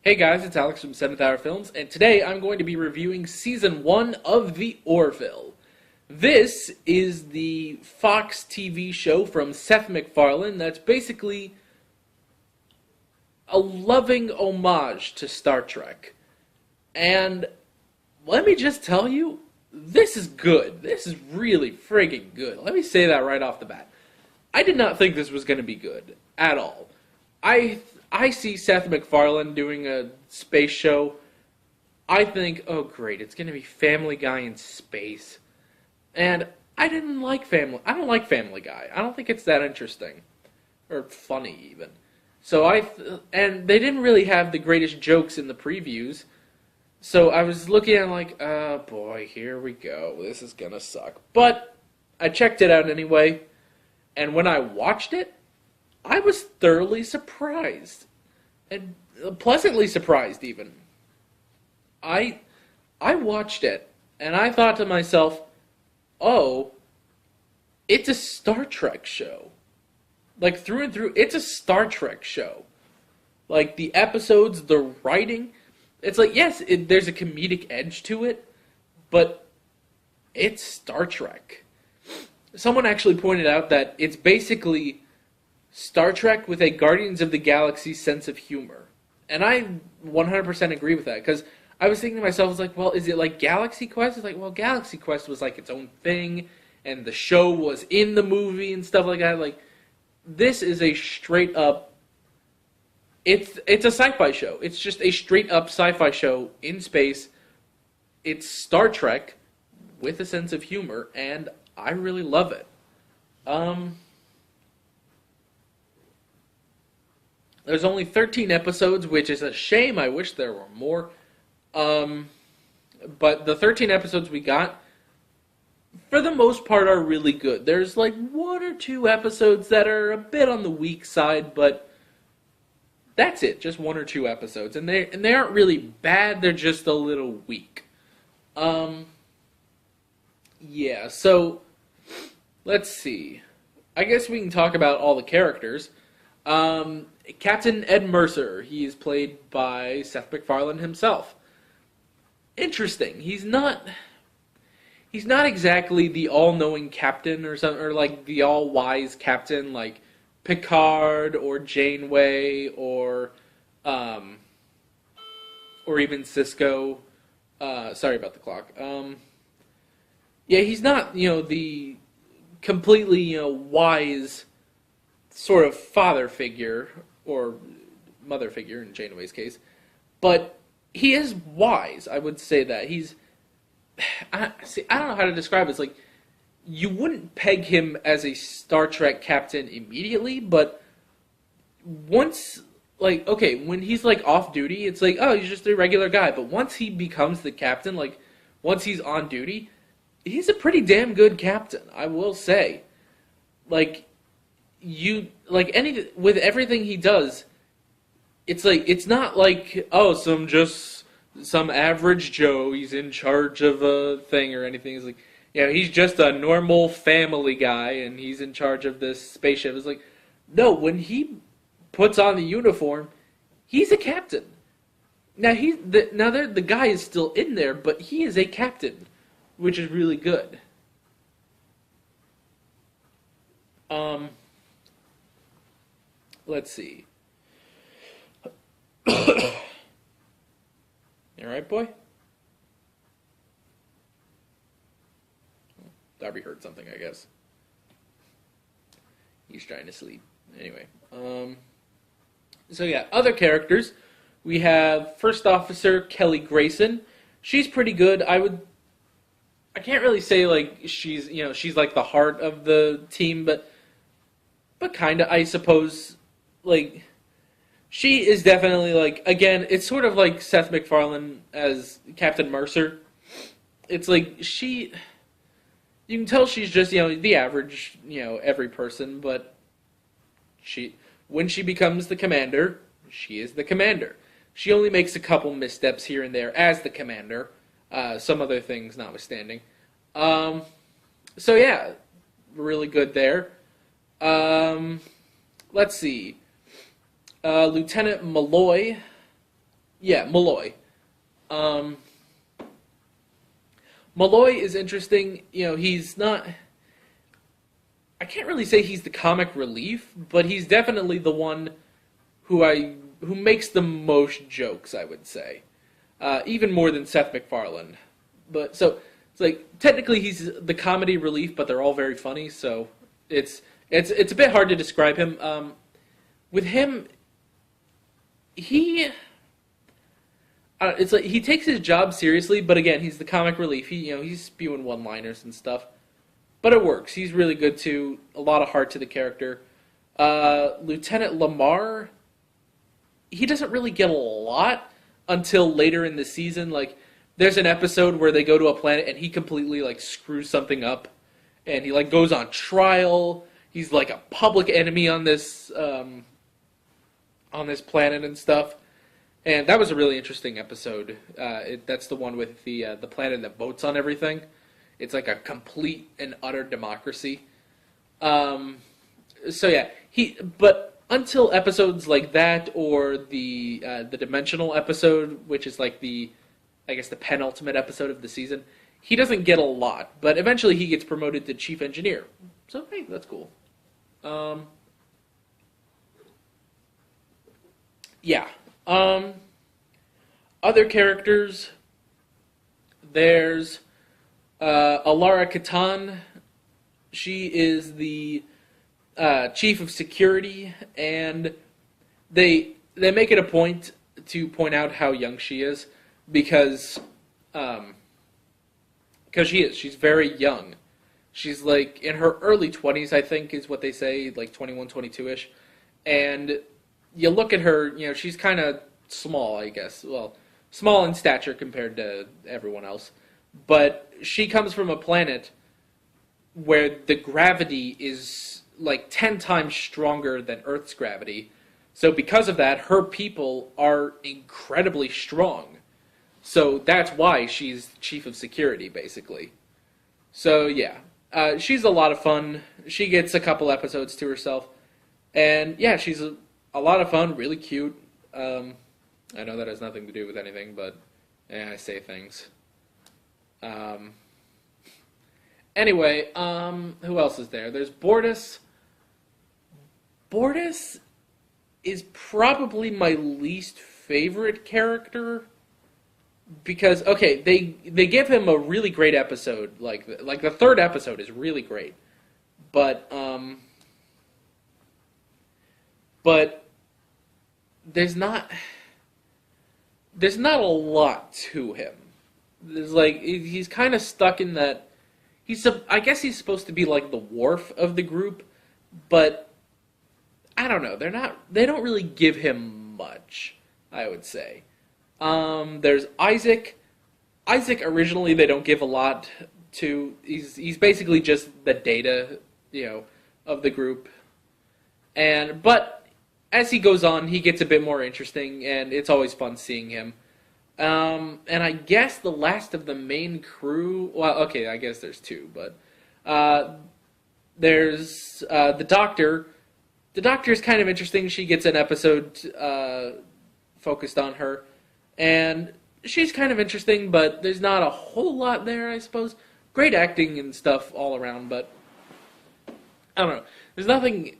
Hey guys, it's Alex from 7th Hour Films, and today I'm going to be reviewing Season 1 of The Orville. This is the Fox TV show from Seth MacFarlane that's basically a loving homage to Star Trek. And let me just tell you, this is good. This is really friggin' good. Let me say that right off the bat. I did not think this was going to be good at all. I see Seth MacFarlane doing a space show. I think, oh great, it's going to be Family Guy in space. And I don't like Family Guy. I don't think it's that interesting. Or funny, even. And they didn't really have the greatest jokes in the previews. So I was looking at it like, oh boy, here we go. This is going to suck. But I checked it out anyway. And when I watched it, I was thoroughly surprised, and pleasantly surprised even. I watched it, and I thought to myself, oh, it's a Star Trek show. Like, through and through, it's a Star Trek show. Like, the episodes, the writing, it's like, yes, there's a comedic edge to it, but it's Star Trek. Someone actually pointed out that it's basically Star Trek with a Guardians of the Galaxy sense of humor. And I 100% agree with that, because I was thinking to myself, I was like, well, is it like Galaxy Quest? It's like, well, Galaxy Quest was like its own thing, and the show was in the movie and stuff like that. Like, this is a straight up, it's a sci-fi show. It's just a straight up sci-fi show in space. It's Star Trek with a sense of humor, and I really love it. There's only 13 episodes, which is a shame. I wish there were more. But the 13 episodes we got, for the most part, are really good. There's like one or two episodes that are a bit on the weak side, but that's it. Just one or two episodes. And they aren't really bad, they're just a little weak. Yeah, so let's see. I guess we can talk about all the characters. Captain Ed Mercer, he is played by Seth MacFarlane himself. Interesting. He's not exactly the all-knowing captain or something, or like the all-wise captain like Picard or Janeway or even Cisco. Sorry about the clock. Yeah, he's not, the completely, wise sort of father figure, or mother figure in Janeway's case, but he is wise, I would say that. I don't know how to describe it. It's like, you wouldn't peg him as a Star Trek captain immediately, but once, like, okay, when he's, like, off duty, it's like, oh, he's just a regular guy, but once he becomes the captain, like, once he's on duty, he's a pretty damn good captain, I will say. Like, with everything he does, it's like, it's not like, oh, some average Joe, he's in charge of a thing or anything. It's like, he's just a normal family guy, and he's in charge of this spaceship. It's like, no, when he puts on the uniform, he's a captain. Now, the guy is still in there, but he is a captain, which is really good. Let's see. You alright, boy? Darby heard something, I guess. He's trying to sleep. Anyway. So yeah, other characters. We have First Officer Kelly Grayson. She's pretty good. I can't really say like she's like the heart of the team, but kinda, I suppose. Like, she is definitely, like, again, it's sort of like Seth MacFarlane as Captain Mercer. It's like, you can tell she's just, the average, every person, but when she becomes the commander, she is the commander. She only makes a couple missteps here and there as the commander, some other things notwithstanding. So yeah, really good there. Let's see. Lieutenant Malloy, Yeah, Malloy. Um, Malloy is interesting. You know, he's not. I can't really say he's the comic relief, but he's definitely the one who makes the most jokes. I would say, even more than Seth MacFarlane. But so it's like technically he's the comedy relief, but they're all very funny. So it's a bit hard to describe him. With him, he it's like he takes his job seriously, but again, he's the comic relief. He's spewing one-liners and stuff, but it works. He's really good too. A lot of heart to the character. Lieutenant Lamar, he doesn't really get a lot until later in the season. Like, there's an episode where they go to a planet and he completely like screws something up, and he like goes on trial. He's like a public enemy on this planet and stuff. And that was a really interesting episode. That's the one with the planet that votes on everything. It's like a complete and utter democracy. So yeah, but until episodes like that, or the dimensional episode, which is like the penultimate episode of the season, he doesn't get a lot. But eventually he gets promoted to chief engineer. So hey, that's cool. Yeah. Other characters. There's Alara Katan. She is the chief of security, and they make it a point to point out how young she is, because she's very young. She's like in her early 20s, I think is what they say, like 21, 22-ish. And you look at her, she's kind of small, I guess. Well, small in stature compared to everyone else. But she comes from a planet where the gravity is like 10 times stronger than Earth's gravity. So because of that, her people are incredibly strong. So that's why she's chief of security, basically. So yeah, she's a lot of fun. She gets a couple episodes to herself. And yeah, she's a lot of fun, really cute. I know that has nothing to do with anything, but I say things. Anyway, who else is there? There's Bortus. Bortus is probably my least favorite character, because okay, they give him a really great episode. Like the third episode is really great, but there's not a lot to him. There's like he's kind of stuck in that. I guess he's supposed to be like the Worf of the group, but I don't know. They don't really give him much, I would say. There's Isaac. Isaac originally they don't give a lot to. He's basically just the Data, of the group. But as he goes on, he gets a bit more interesting, and it's always fun seeing him. And I guess the last of the main crew. Well, okay, I guess there's two, but there's the Doctor. The Doctor's kind of interesting. She gets an episode focused on her, and she's kind of interesting, but there's not a whole lot there, I suppose. Great acting and stuff all around, but I don't know. There's nothing,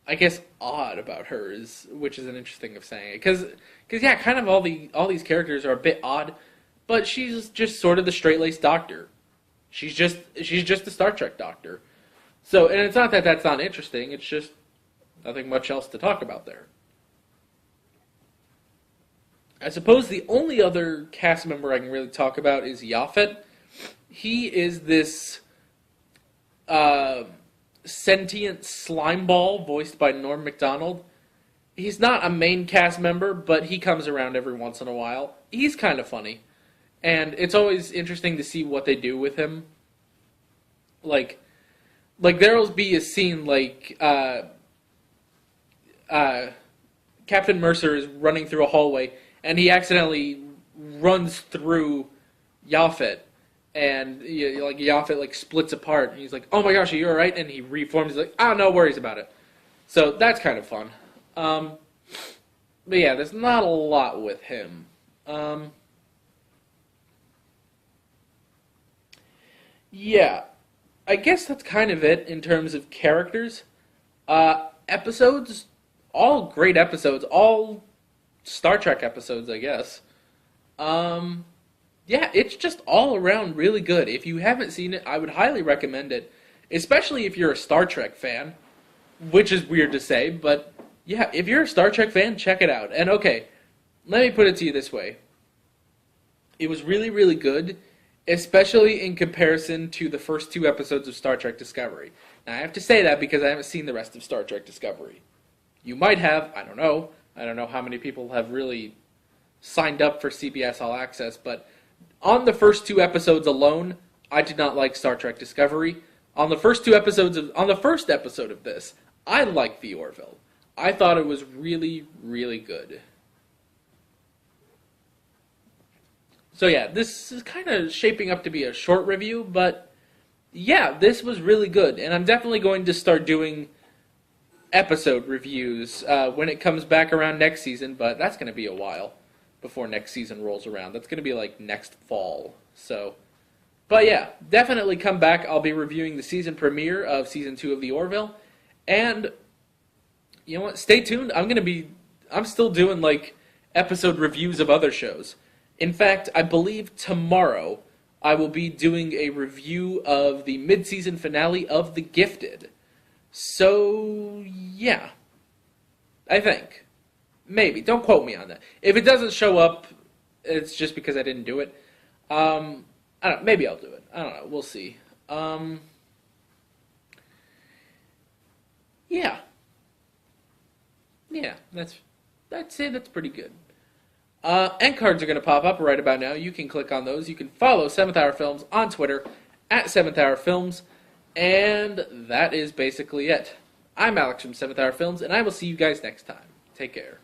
I guess, odd about her, which is an interesting way of saying it. Because yeah, kind of all these characters are a bit odd, but she's just sort of the straight-laced Doctor. She's just the Star Trek Doctor. So, and it's not that that's not interesting, it's just nothing much else to talk about there. I suppose the only other cast member I can really talk about is Yaphet. He is this sentient slime ball voiced by Norm Macdonald. He's not a main cast member, but he comes around every once in a while. He's kind of funny. And it's always interesting to see what they do with him. Like there'll be a scene like Captain Mercer is running through a hallway, and he accidentally runs through Yaphet, and Yaphet splits apart, and he's like, "Oh my gosh, are you all right?" And he reforms. He's like, "Oh, no worries about it." So that's kind of fun. But yeah, there's not a lot with him. Um, yeah, I guess that's kind of it in terms of characters. Episodes, all great episodes, all Star Trek episodes, I guess. Um, yeah, it's just all around really good. If you haven't seen it, I would highly recommend it, especially if you're a Star Trek fan, which is weird to say, but yeah, if you're a Star Trek fan, check it out. And okay, let me put it to you this way. It was really, really good, especially in comparison to the first two episodes of Star Trek Discovery. Now, I have to say that because I haven't seen the rest of Star Trek Discovery. You might have, I don't know. I don't know how many people have really signed up for CBS All Access, but on the first two episodes alone, I did not like Star Trek Discovery. On the first on the first episode of this, I liked The Orville. I thought it was really, really good. So yeah, this is kind of shaping up to be a short review, but yeah, this was really good, and I'm definitely going to start doing episode reviews when it comes back around next season, but that's going to be a while before next season rolls around. That's going to be like next fall. So, but yeah, definitely come back. I'll be reviewing the season premiere of season 2 of The Orville, and you know what? Stay tuned. I'm still doing like episode reviews of other shows. In fact, I believe tomorrow I will be doing a review of the mid-season finale of The Gifted. So, yeah. I think. Maybe. Don't quote me on that. If it doesn't show up, it's just because I didn't do it. I don't know. Maybe I'll do it. I don't know. We'll see. Yeah. Yeah, I'd say that's pretty good. End cards are going to pop up right about now. You can click on those. You can follow 7th Hour Films on Twitter at 7th Hour Films. And that is basically it. I'm Alex from 7th Hour Films, and I will see you guys next time. Take care.